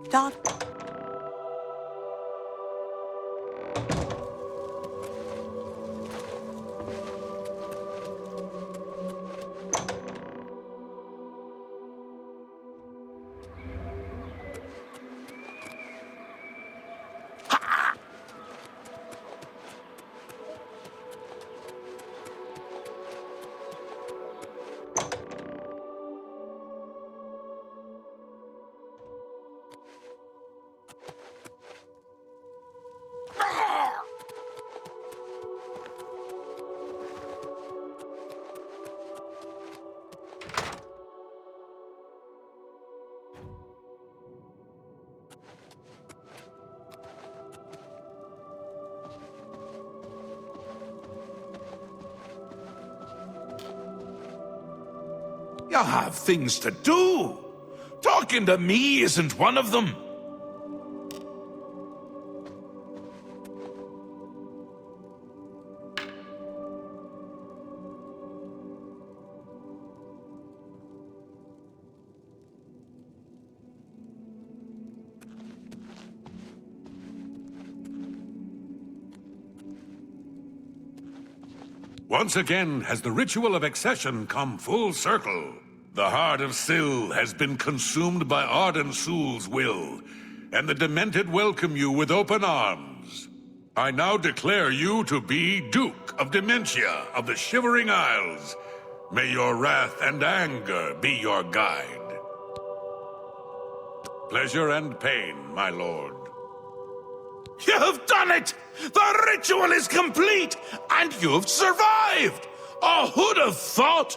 Dot. You have things to do. Talking to me isn't one of them. Once again has the ritual of accession come full circle. The heart of Syl has been consumed by Arden Sul's will, and the Demented welcome you with open arms. I now declare you to be Duke of Dementia of the Shivering Isles. May your wrath and anger be your guide. Pleasure and pain, my lord. You've done it! The ritual is complete, and you've survived! Oh, who'd have thought?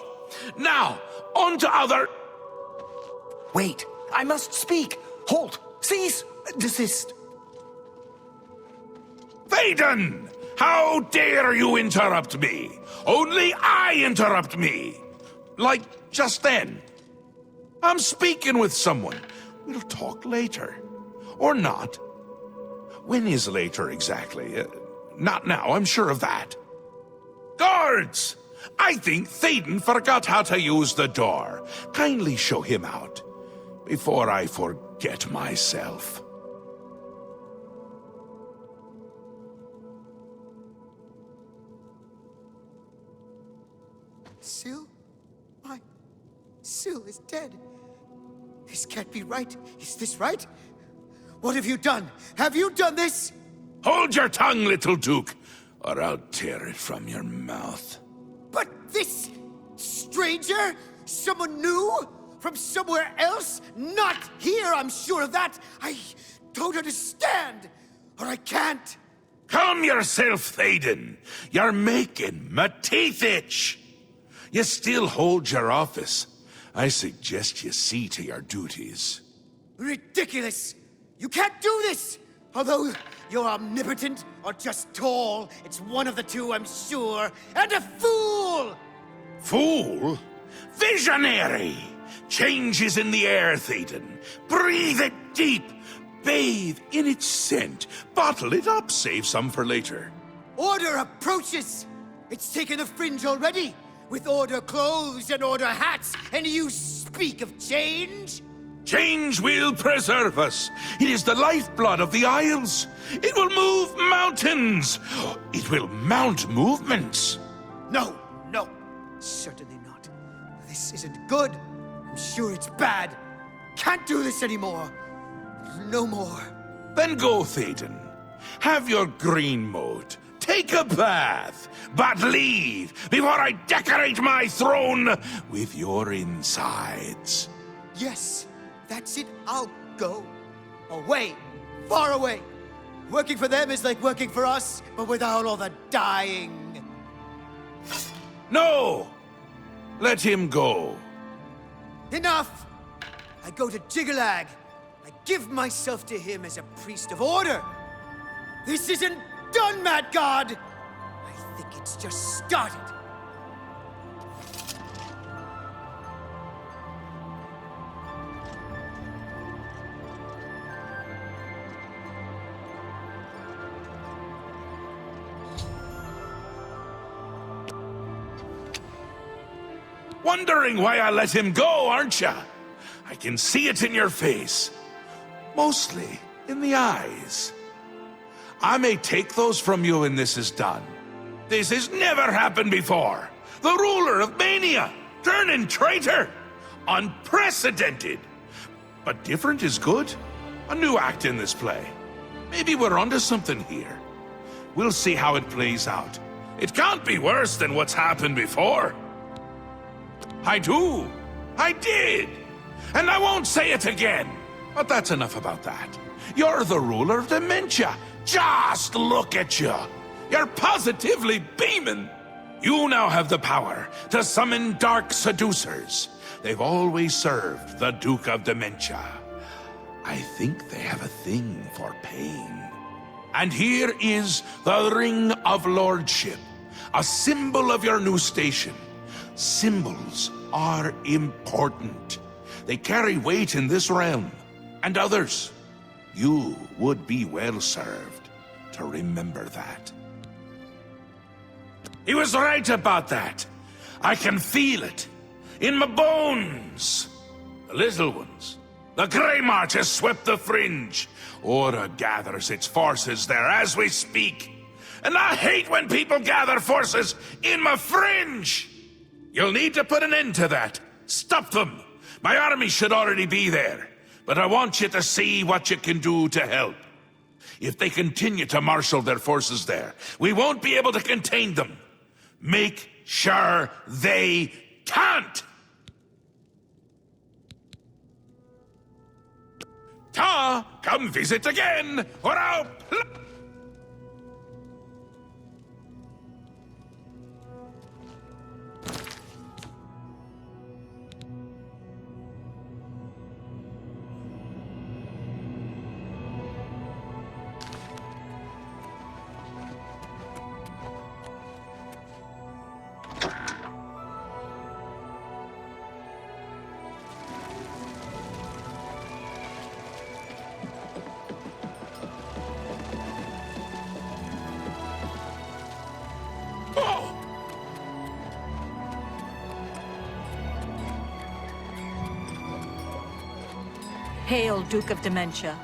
Now, on to other... Wait, I must speak. Halt, cease, desist. Thaden! How dare you interrupt me? Only I interrupt me! Like just then. I'm speaking with someone. We'll talk later. Or not. When is later exactly? Not now, I'm sure of that. Guards! I think Thaden forgot how to use the door. Kindly show him out, before I forget myself. Syl? My... Syl is dead. This can't be right. Is this right? What have you done? Have you done this? Hold your tongue, little Duke, or I'll tear it from your mouth. But this... stranger? Someone new? From somewhere else? Not here, I'm sure of that! I don't understand! Or I can't! Calm yourself, Thaden. You're making my teeth itch. You still hold your office. I suggest you see to your duties. Ridiculous! You can't do this! Although you're omnipotent or just tall, it's one of the two, I'm sure. And a fool! Fool? Visionary! Change is in the air, Thaden. Breathe it deep. Bathe in its scent. Bottle it up, save some for later. Order approaches! It's taken the fringe already, with Order clothes and Order hats, and you speak of change? Change will preserve us. It is the lifeblood of the Isles. It will move mountains. It will mount movements. No, no, certainly not. This isn't good. I'm sure it's bad. Can't do this anymore. No more. Then go, Thaden. Have your green moat. Take a bath. But leave before I decorate my throne with your insides. Yes, that's it. I'll go. Away. Far away. Working for them is like working for us, but without all the dying. No! Let him go. Enough! I go to Jiggalag. I give myself to him as a priest of order. This isn't done, Mad God! I think it's just started. Wondering why I let him go, aren't ya? I can see it in your face. Mostly in the eyes. I may take those from you when this is done. This has never happened before. The ruler of Mania, turning traitor. Unprecedented. But different is good. A new act in this play. Maybe we're onto something here. We'll see how it plays out. It can't be worse than what's happened before. I do. I did. And I won't say it again. But that's enough about that. You're the ruler of dementia. Just look at you. You're positively beaming. You now have the power to summon dark seducers. They've always served the Duke of Dementia. I think they have a thing for pain. And here is the Ring of Lordship, a symbol of your new station. Symbols are important. They carry weight in this realm, and others. You would be well served to remember that. He was right about that. I can feel it. In my bones. The little ones. The Grey March has swept the fringe. Aura gathers its forces there as we speak. And I hate when people gather forces in my fringe. You'll need to put an end to that. Stop them. My army should already be there. But I want you to see what you can do to help. If they continue to marshal their forces there, we won't be able to contain them. Make sure they can't! Ta, come visit again, or I'll... Hail, Duke of Dementia.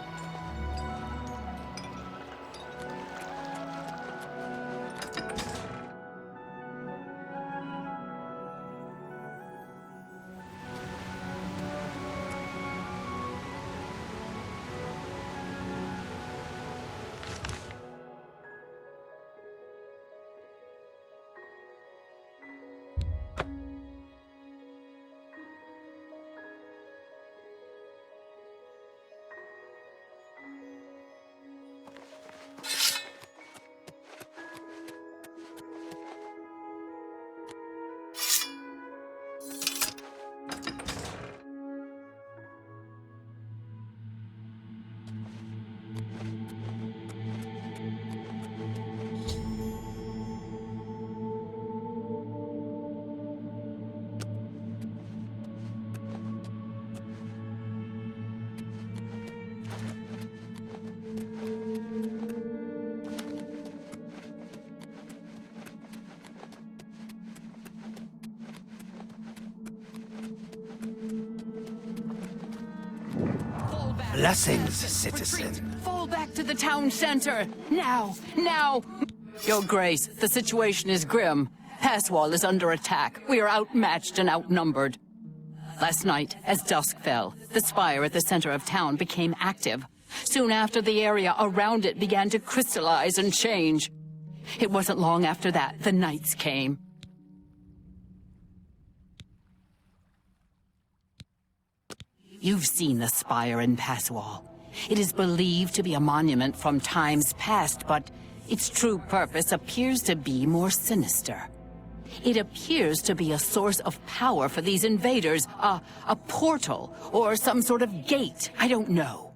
Blessings, citizen. Fall back to the town center. Now! Now! Your Grace, the situation is grim. Passwall is under attack. We are outmatched and outnumbered. Last night, as dusk fell, the spire at the center of town became active. Soon after, the area around it began to crystallize and change. It wasn't long after that the knights came. You've seen the spire in Passwall. It is believed to be a monument from times past, but its true purpose appears to be more sinister. It appears to be a source of power for these invaders, a portal, or some sort of gate, I don't know.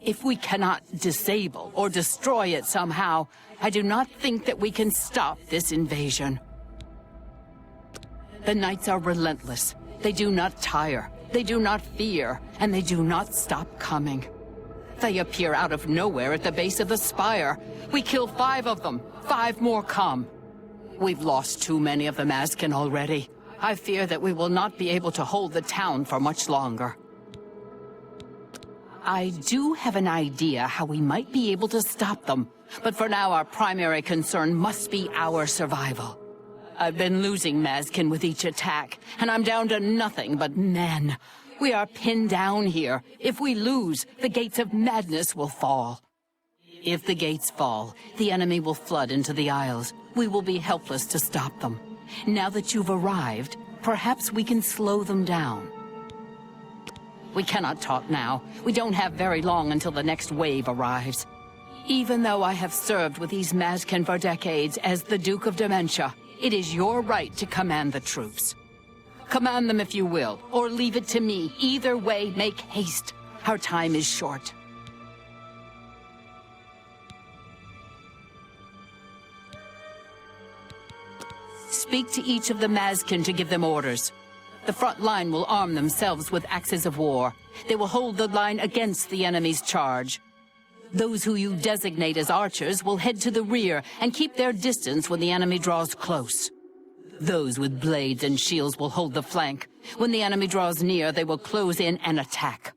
If we cannot disable or destroy it somehow, I do not think that we can stop this invasion. The knights are relentless. They do not tire. They do not fear, and they do not stop coming. They appear out of nowhere at the base of the spire. We kill 5 of them. 5 more come. We've lost too many of the Maskin already. I fear that we will not be able to hold the town for much longer. I do have an idea how we might be able to stop them, but for now our primary concern must be our survival. I've been losing Mazkin with each attack, and I'm down to nothing but men. We are pinned down here. If we lose, the gates of madness will fall. If the gates fall, the enemy will flood into the Isles. We will be helpless to stop them. Now that you've arrived, perhaps we can slow them down. We cannot talk now. We don't have very long until the next wave arrives. Even though I have served with these Mazkin for decades as the Duke of Dementia, it is your right to command the troops. Command them if you will, or leave it to me. Either way, make haste. Our time is short. Speak to each of the Mazkin to give them orders. The front line will arm themselves with axes of war. They will hold the line against the enemy's charge. Those who you designate as archers will head to the rear and keep their distance when the enemy draws close. Those with blades and shields will hold the flank. When the enemy draws near, they will close in and attack.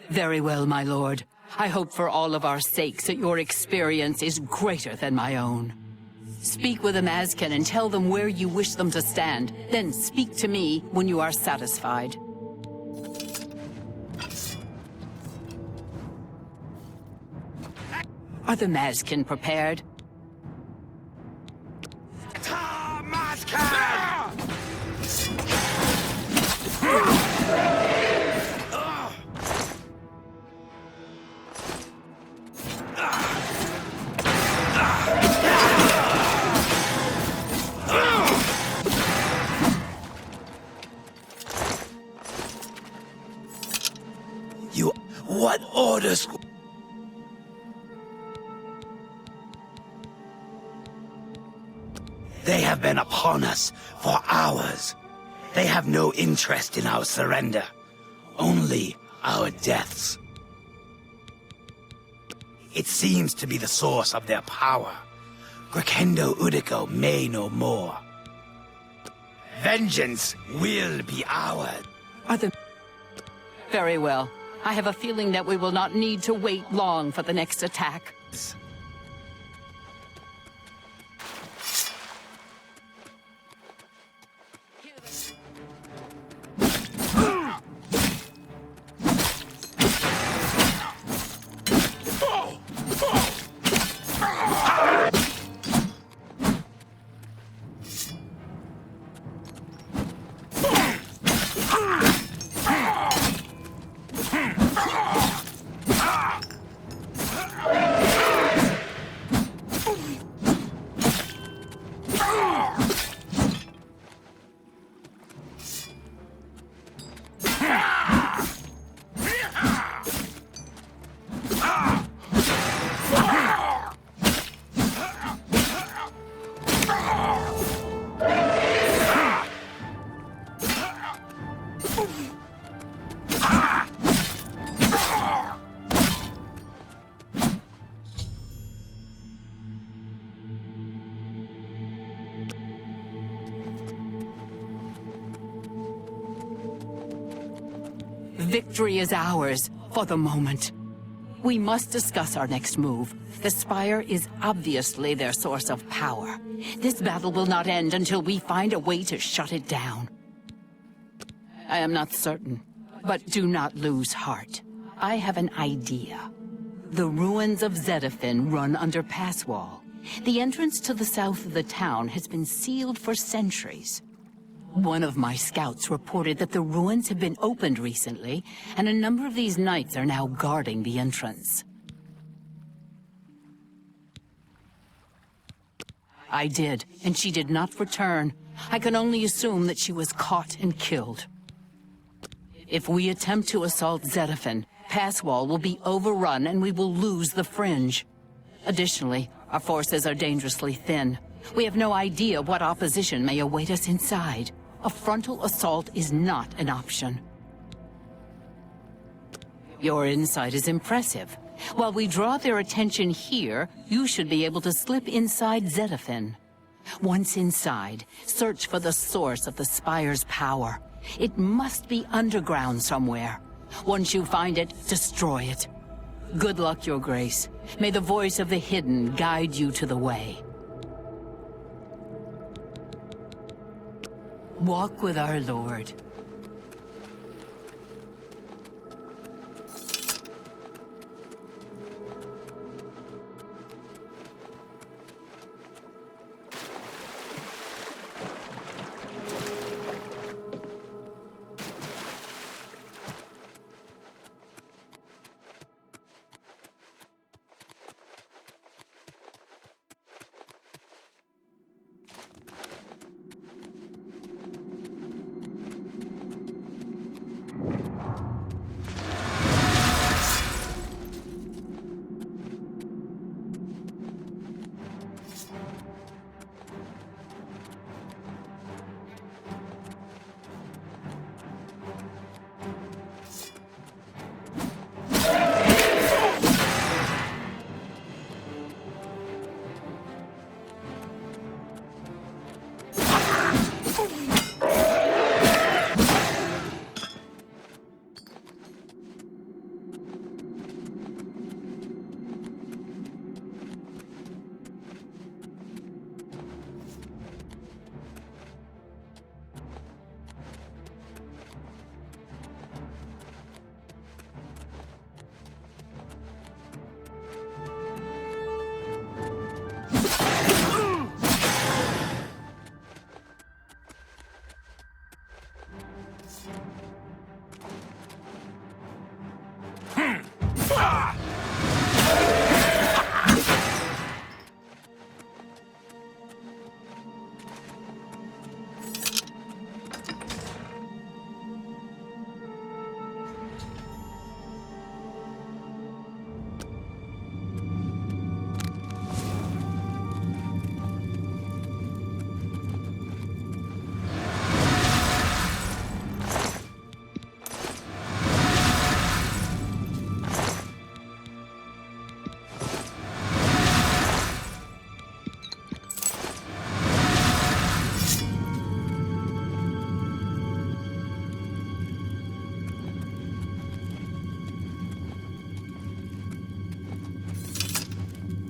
Very well, my lord. I hope for all of our sakes that your experience is greater than my own. Speak with the Mazkin and tell them where you wish them to stand. Then speak to me when you are satisfied. Are the Mazkin prepared? What orders? They have been upon us for hours. They have no interest in our surrender, only our deaths. It seems to be the source of their power. Grekendo Udico may know more. Vengeance will be ours. Very well. I have a feeling that we will not need to wait long for the next attack. Victory is ours, for the moment. We must discuss our next move. The Spire is obviously their source of power. This battle will not end until we find a way to shut it down. I am not certain, but do not lose heart. I have an idea. The ruins of Zedafin run under Passwall. The entrance to the south of the town has been sealed for centuries. One of my scouts reported that the ruins have been opened recently, and a number of these knights are now guarding the entrance. I did, and she did not return. I can only assume that she was caught and killed. If we attempt to assault Zedafin, Passwall will be overrun and we will lose the Fringe. Additionally, our forces are dangerously thin. We have no idea what opposition may await us inside. A frontal assault is not an option. Your insight is impressive. While we draw their attention here, you should be able to slip inside Zedafin. Once inside, search for the source of the Spire's power. It must be underground somewhere. Once you find it, destroy it. Good luck, Your Grace. May the voice of the hidden guide you to the way. Walk with our Lord.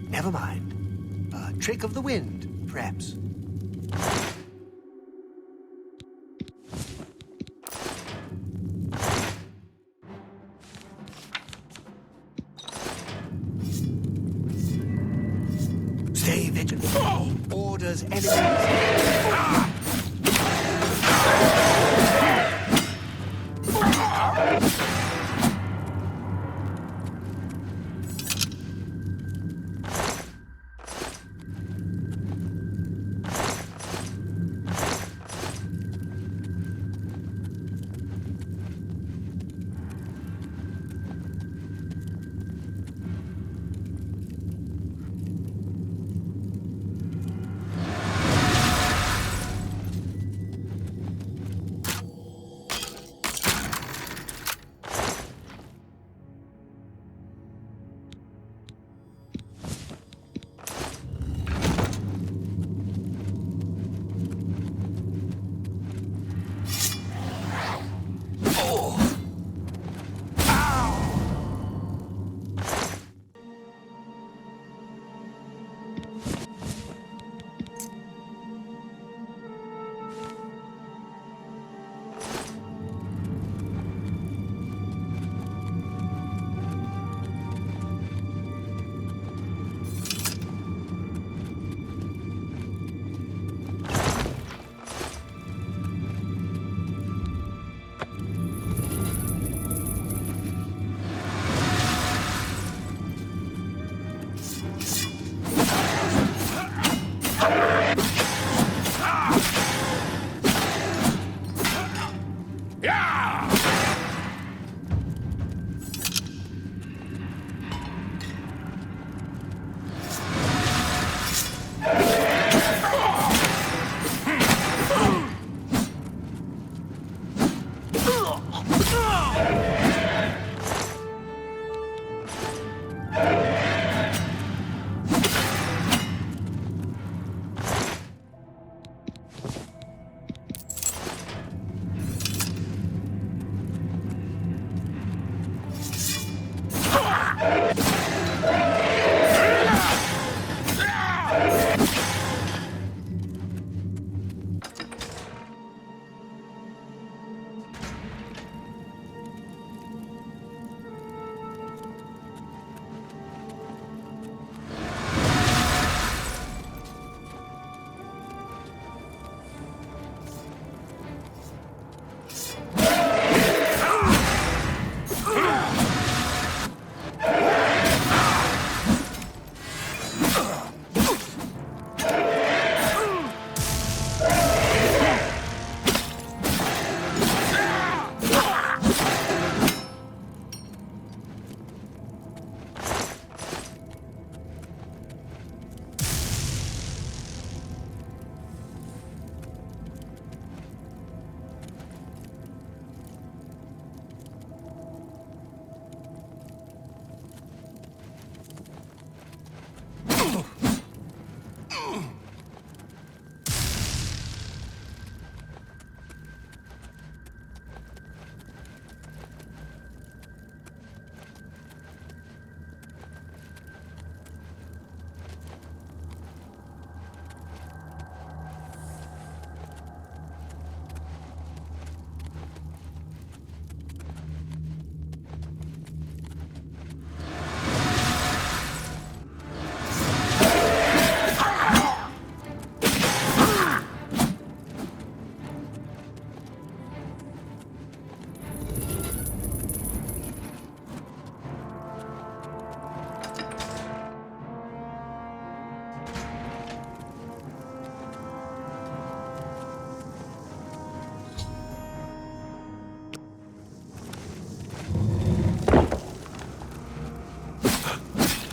Never mind. A trick of the wind, perhaps. Stay vigilant. Orders enemies.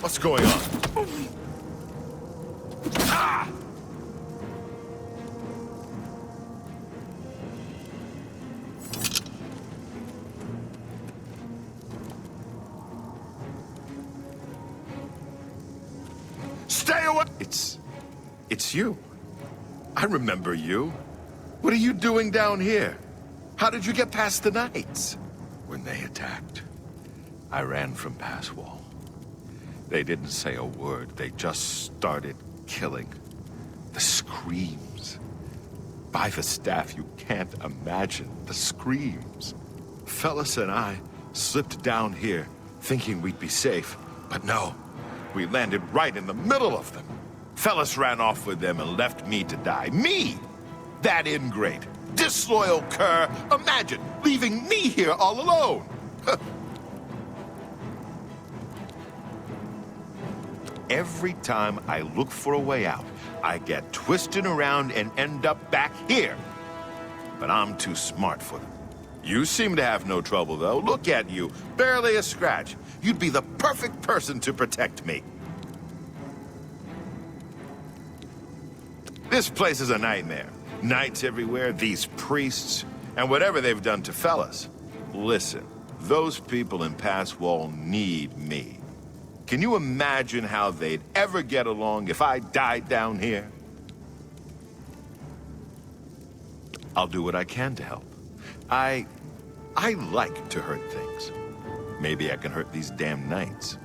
What's going on? Stay away! It's you. I remember you. What are you doing down here? How did you get past the knights? When they attacked, I ran from Passwall. They didn't say a word. They just started killing. The screams. By the staff, you can't imagine the screams. Fellas and I slipped down here thinking we'd be safe, but no. We landed right in the middle of them. Fellas ran off with them and left me to die. Me! That ingrate. Disloyal cur. Imagine leaving me here all alone. Every time I look for a way out, I get twisted around and end up back here. But I'm too smart for them. You seem to have no trouble, though. Look at you. Barely a scratch. You'd be the perfect person to protect me. This place is a nightmare. Knights everywhere, these priests, and whatever they've done to fellas. Listen, those people in Passwall need me. Can you imagine how they'd ever get along if I died down here? I'll do what I can to help. I like to hurt things. Maybe I can hurt these damn knights.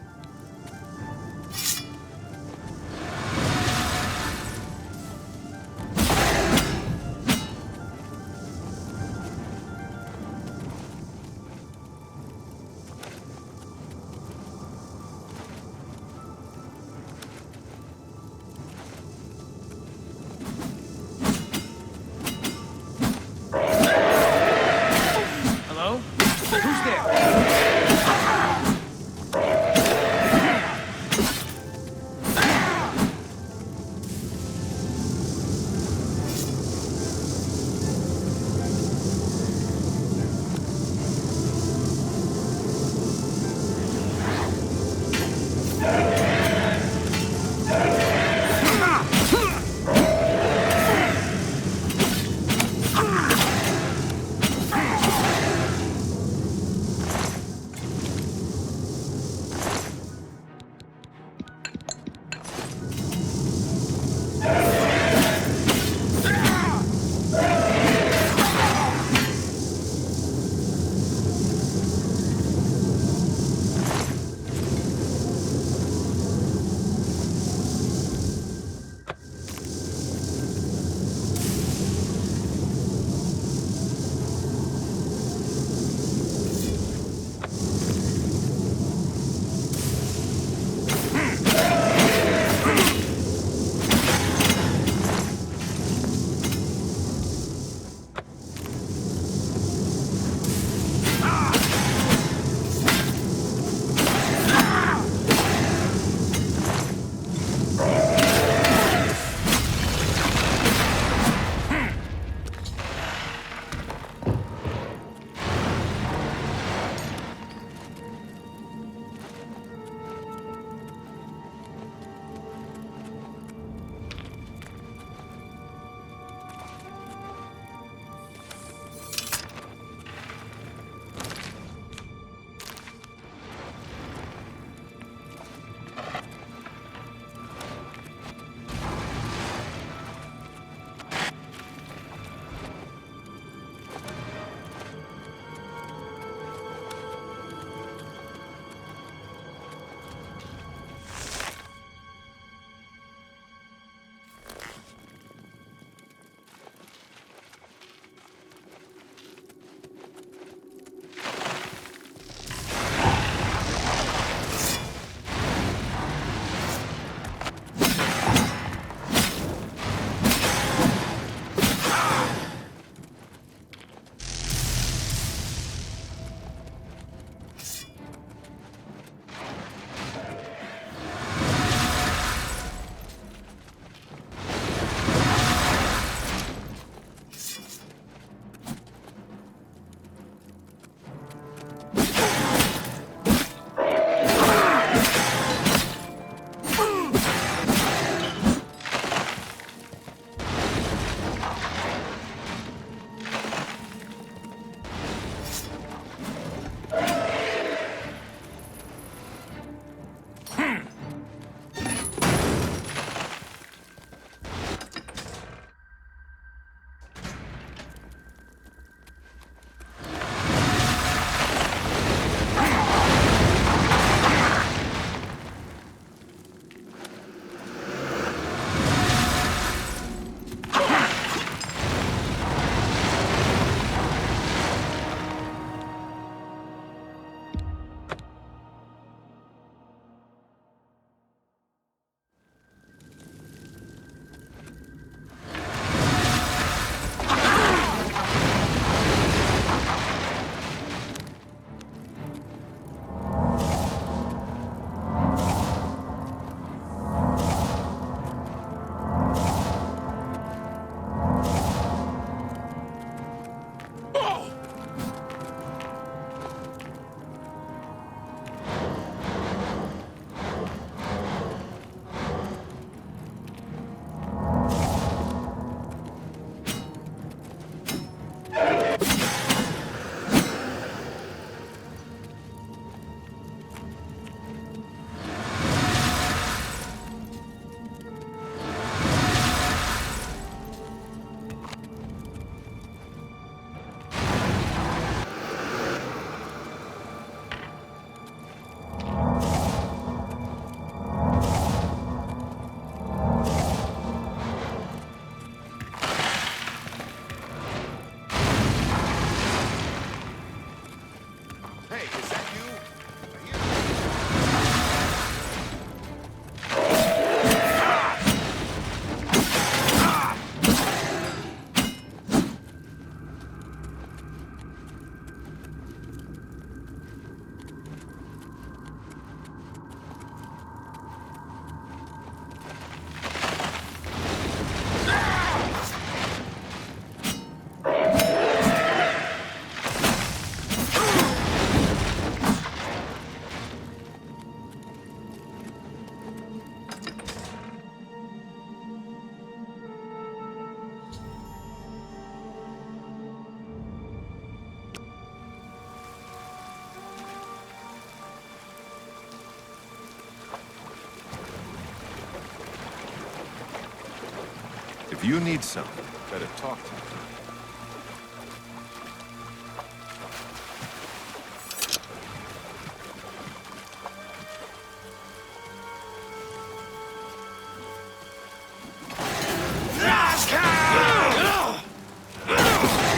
you need something, better talk to me.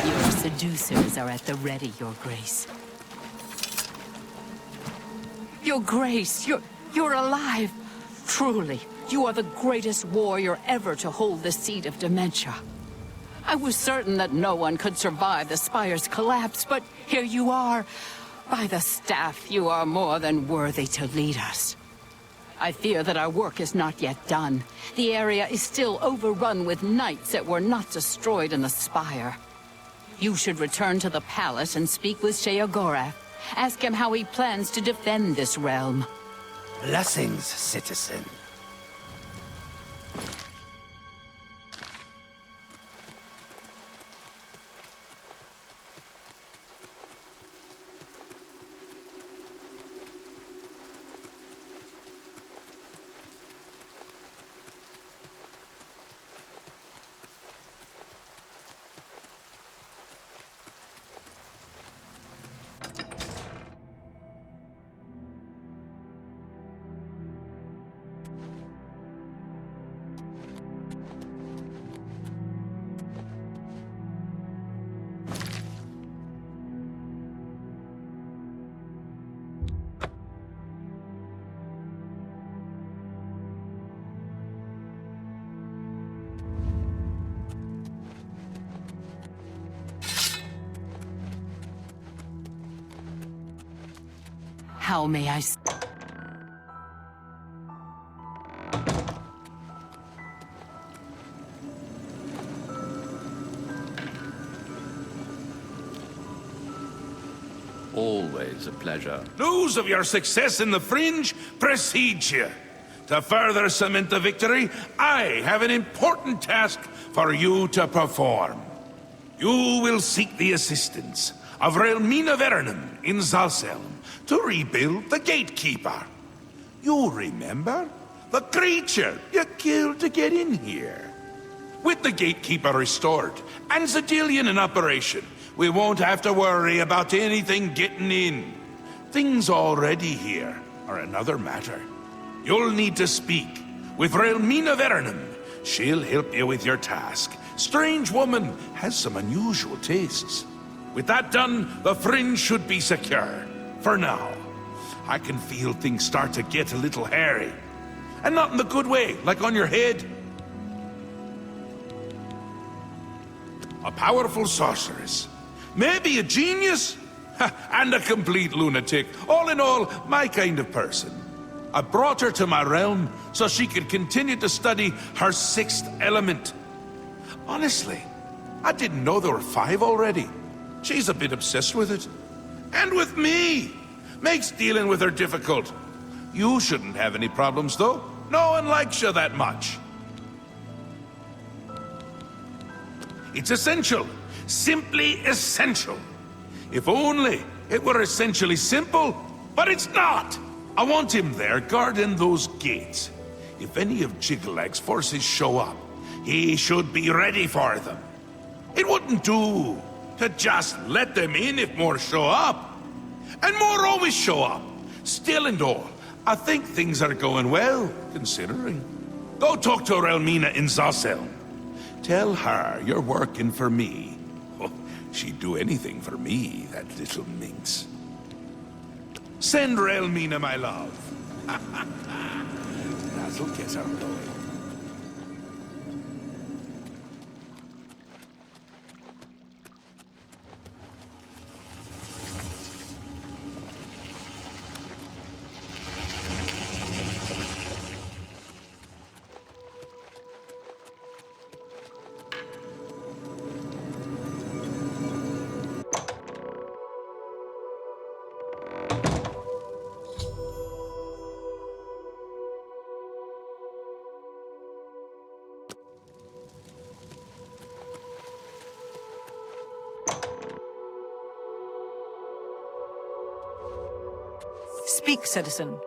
Your seducers are at the ready, Your Grace. Your Grace, you're alive. Truly, you are the greatest warrior ever to hold the seat of dementia. I was certain that no one could survive the Spire's collapse, but here you are. By the staff, you are more than worthy to lead us. I fear that our work is not yet done. The area is still overrun with knights that were not destroyed in the Spire. You should return to the palace and speak with Sheogorath. Ask him how he plans to defend this realm. Blessings, citizen. How may I... Always a pleasure. News of your success in the Fringe precedes you. To further cement the victory, I have an important task for you to perform. You will seek the assistance of Relmina Vernum in Zalselm to rebuild the Gatekeeper. You remember? The creature you killed to get in here. With the Gatekeeper restored and Zedilian in operation, we won't have to worry about anything getting in. Things already here are another matter. You'll need to speak with Relmina Vernum. She'll help you with your task. Strange woman has some unusual tastes. With that done, the Fringe should be secure. For now. I can feel things start to get a little hairy. And not in the good way, like on your head. A powerful sorceress. Maybe a genius? And a complete lunatic. All in all, my kind of person. I brought her to my realm so she could continue to study her sixth element. Honestly, I didn't know there were 5 already. She's a bit obsessed with it. And with me! Makes dealing with her difficult. You shouldn't have any problems, though. No one likes you that much. It's essential. Simply essential. If only it were essentially simple, but it's not. I want him there guarding those gates. If any of Jiggleag's forces show up, he should be ready for them. It wouldn't do to just let them in if more show up. And more always show up. Still and all, I think things are going well, considering. Go talk to Relmina in Zalselm. Tell her you're working for me. Oh, she'd do anything for me, that little minx. Send Relmina my love. That'll get her going. Speak, citizen.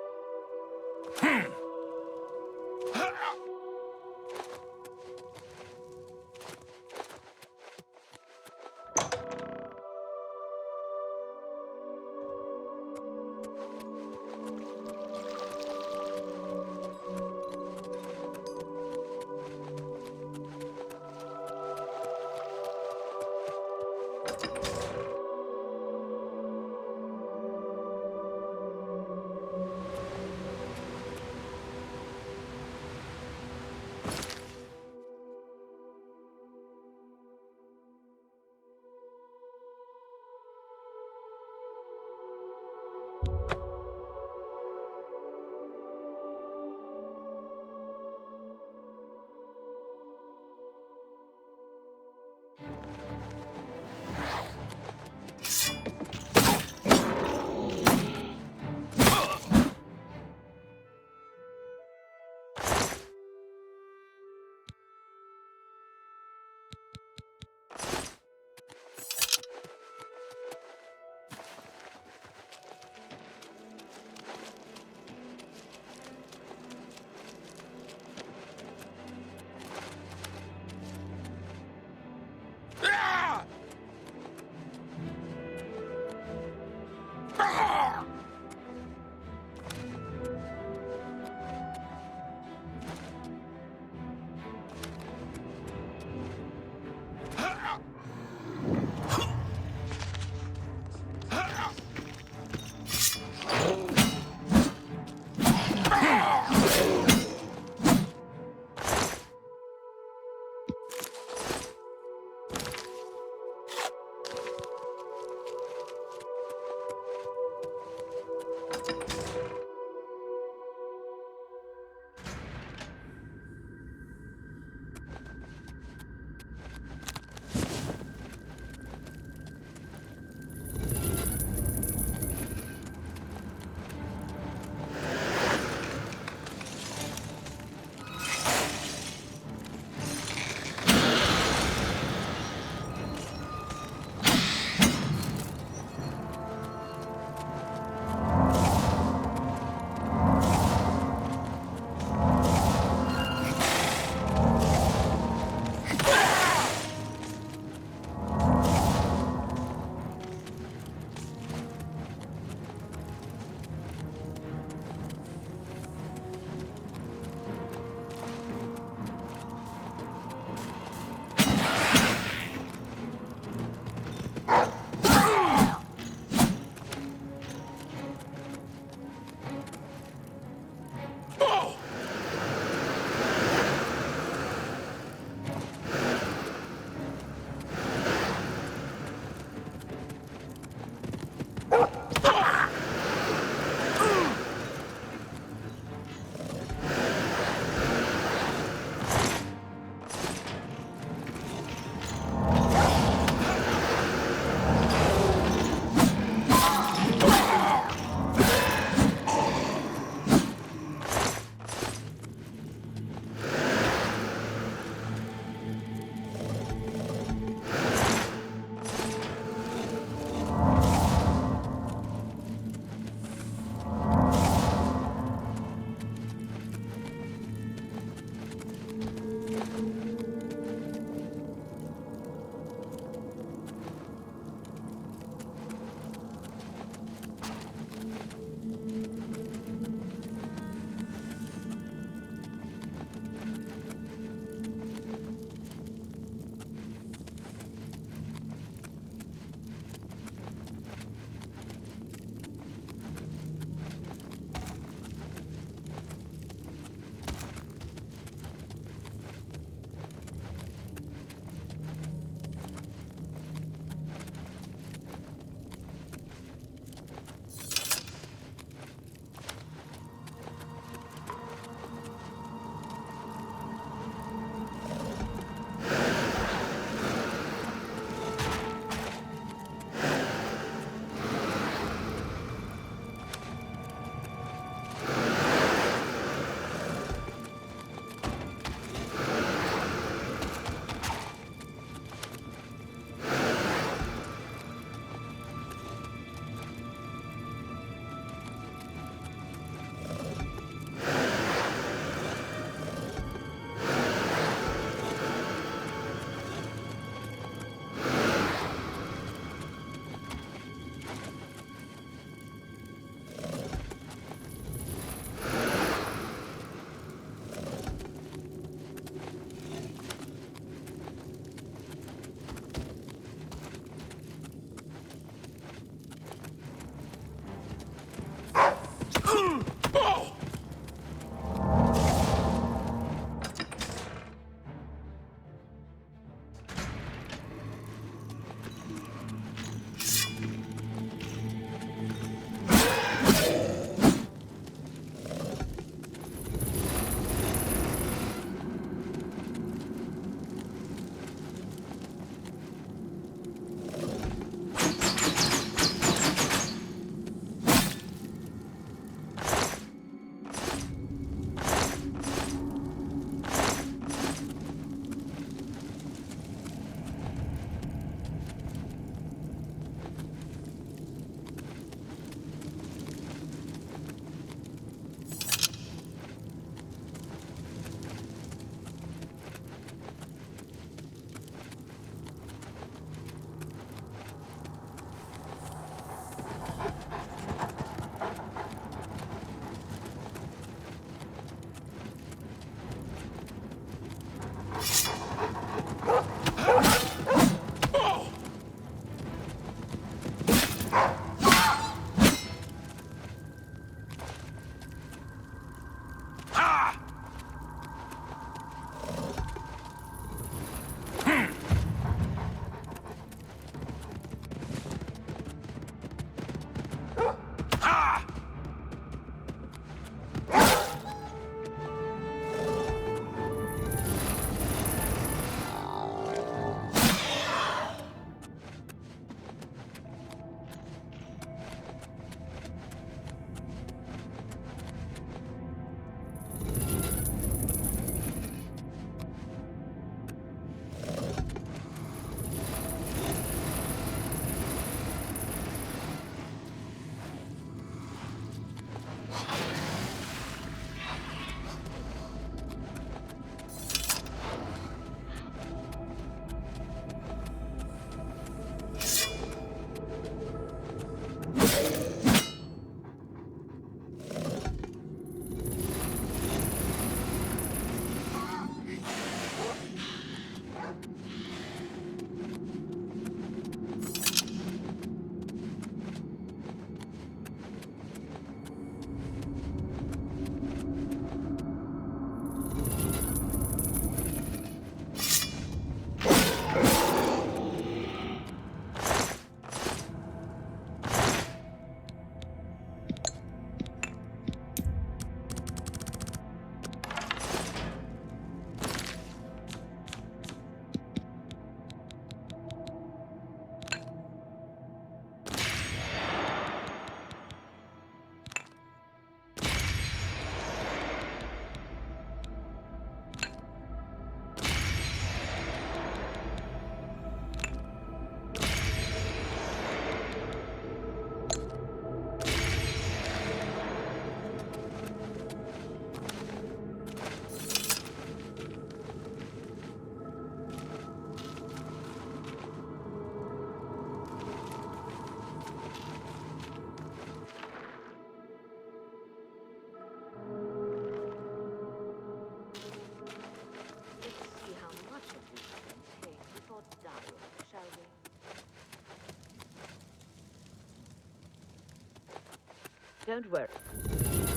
Don't worry.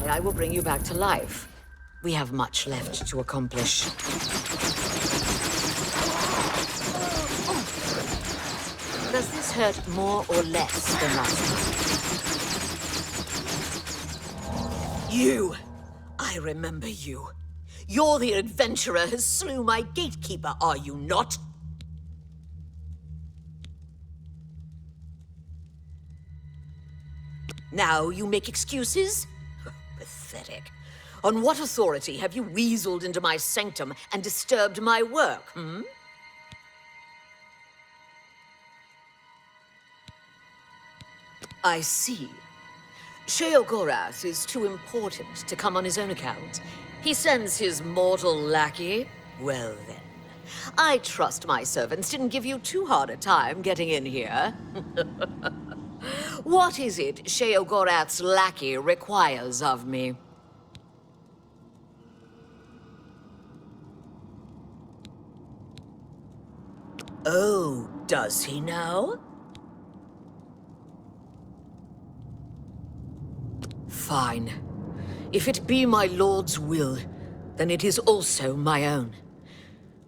I will bring you back to life. We have much left to accomplish. Does this hurt more or less than last time? You! I remember you. You're the adventurer who slew my gatekeeper, are you not? Now you make excuses? Pathetic. On what authority have you weaseled into my sanctum and disturbed my work, hmm? I see. Sheogorath is too important to come on his own account. He sends his mortal lackey. Well then, I trust my servants didn't give you too hard a time getting in here. What is it Sheogorath's lackey requires of me? Oh, does he now? Fine. If it be my lord's will, then it is also my own.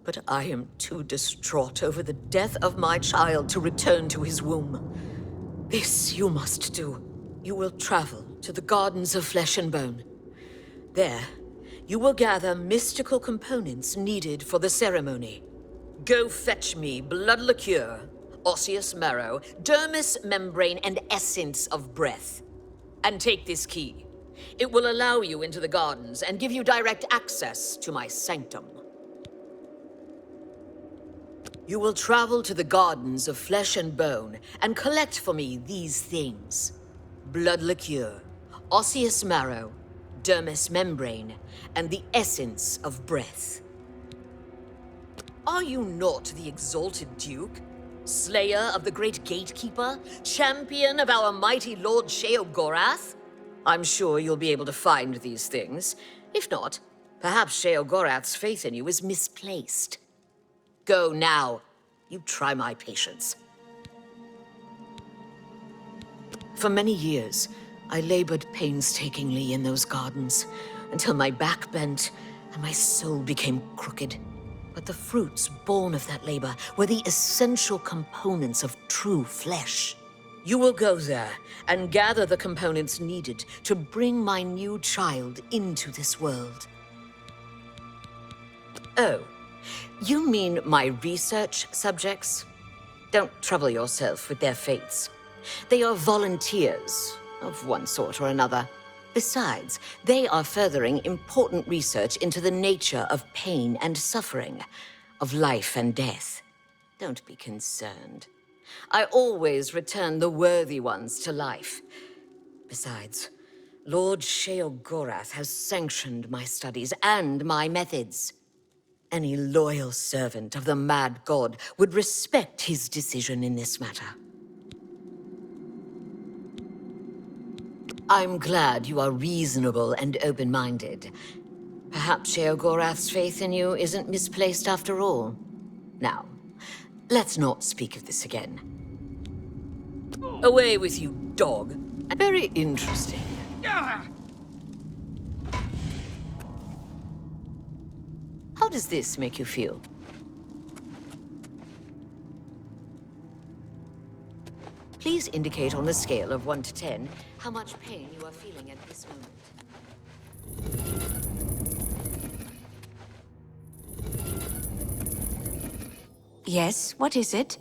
But I am too distraught over the death of my child to return to his womb. This you must do. You will travel to the Gardens of Flesh and Bone. There, you will gather mystical components needed for the ceremony. Go fetch me blood liqueur, osseous marrow, dermis membrane, and essence of breath. And take this key. It will allow you into the gardens and give you direct access to my sanctum. You will travel to the Gardens of Flesh and Bone and collect for me these things: blood liqueur, osseous marrow, dermis membrane, and the essence of breath. Are you not the exalted Duke? Slayer of the great gatekeeper? Champion of our mighty Lord Sheogorath? I'm sure you'll be able to find these things. If not, perhaps Sheogorath's faith in you is misplaced. Go now. You try my patience. For many years, I labored painstakingly in those gardens, until my back bent and my soul became crooked. But the fruits born of that labor were the essential components of true flesh. You will go there and gather the components needed to bring my new child into this world. Oh, you mean my research subjects? Don't trouble yourself with their fates. They are volunteers of one sort or another. Besides, they are furthering important research into the nature of pain and suffering, of life and death. Don't be concerned. I always return the worthy ones to life. Besides, Lord Sheogorath has sanctioned my studies and my methods. Any loyal servant of the mad god would respect his decision in this matter. I'm glad you are reasonable and open-minded. Perhaps Sheogorath's faith in you isn't misplaced after all. Now, let's not speak of this again. Away with you, dog. Very interesting. How does this make you feel? Please indicate on a scale of 1 to 10 how much pain you are feeling at this moment. Yes, what is it?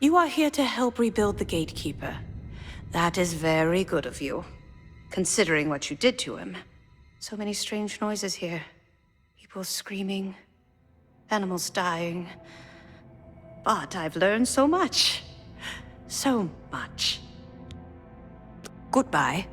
You are here to help rebuild the Gatekeeper. That is very good of you, considering what you did to him. So many strange noises here. People screaming, animals dying. But I've learned so much. So much. Goodbye.